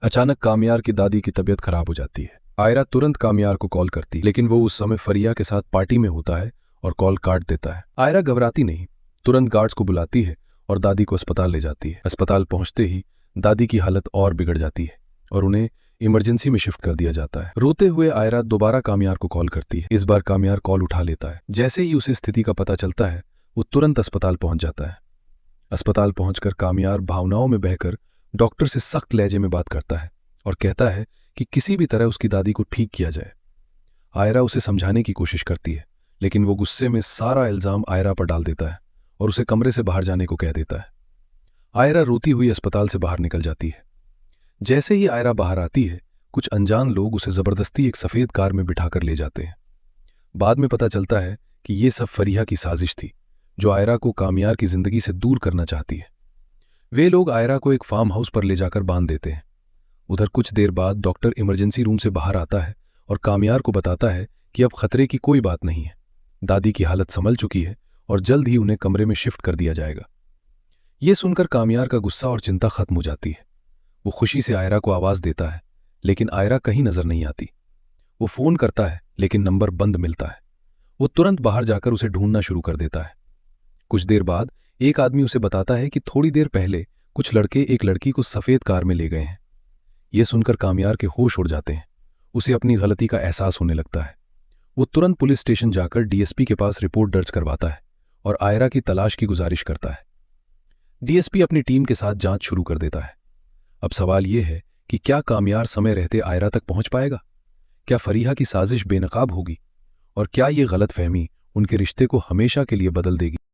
अचानक कामयार की दादी की तबीयत खराब हो जाती है। आयरा तुरंत कामयार को कॉल करती, लेकिन वो उस समय फरिया के साथ पार्टी में होता है और कॉल काट देता है। आयरा घबराती नहीं, तुरंत गार्ड्स को बुलाती है और दादी को अस्पताल ले जाती है। अस्पताल पहुंचते ही दादी की हालत और बिगड़ जाती है और उन्हें इमरजेंसी में शिफ्ट कर दिया जाता है। रोते हुए आयरा दोबारा कामयार को कॉल करती है। इस बार कामयार कॉल उठा लेता है। जैसे ही उसे स्थिति का पता चलता है, वो तुरंत अस्पताल पहुंच जाता है। अस्पताल पहुंचकर कामयार भावनाओं में बहकर डॉक्टर से सख्त लहजे में बात करता है और कहता है कि किसी भी तरह उसकी दादी को ठीक किया जाए। आयरा उसे समझाने की कोशिश करती है, लेकिन वो गुस्से में सारा इल्जाम आयरा पर डाल देता है और उसे कमरे से बाहर जाने को कह देता है। आयरा रोती हुई अस्पताल से बाहर निकल जाती है। जैसे ही आयरा बाहर आती है, कुछ अनजान लोग उसे जबरदस्ती एक सफेद कार में बिठाकर ले जाते हैं। बाद में पता चलता है कि ये सब फरीहा की साजिश थी, जो आयरा को कामयार की जिंदगी से दूर करना चाहती है। वे लोग आयरा को एक फार्म हाउस पर ले जाकर बांध देते हैं। उधर कुछ देर बाद डॉक्टर इमरजेंसी रूम से बाहर आता है और कामयार को बताता है कि अब खतरे की कोई बात नहीं है। दादी की हालत संभल चुकी है और जल्द ही उन्हें कमरे में शिफ्ट कर दिया जाएगा। ये सुनकर कामयार का गुस्सा और चिंता खत्म हो जाती है। वो खुशी से आयरा को आवाज देता है, लेकिन आयरा कहीं नजर नहीं आती। वो फोन करता है, लेकिन नंबर बंद मिलता है। वो तुरंत बाहर जाकर उसे ढूंढना शुरू कर देता है। कुछ देर बाद एक आदमी उसे बताता है कि थोड़ी देर पहले कुछ लड़के एक लड़की को सफेद कार में ले गए हैं। यह सुनकर कामयार के होश उड़ जाते हैं। उसे अपनी गलती का एहसास होने लगता है। वो तुरंत पुलिस स्टेशन जाकर डीएसपी के पास रिपोर्ट दर्ज करवाता है और आयरा की तलाश की गुजारिश करता है। डीएसपी अपनी टीम के साथ जांच शुरू कर देता है। अब सवाल यह है कि क्या कामयार समय रहते आयरा तक पहुंच पाएगा? क्या फरीहा की साजिश बेनकाब होगी? और क्या ये गलतफहमी उनके रिश्ते को हमेशा के लिए बदल देगी?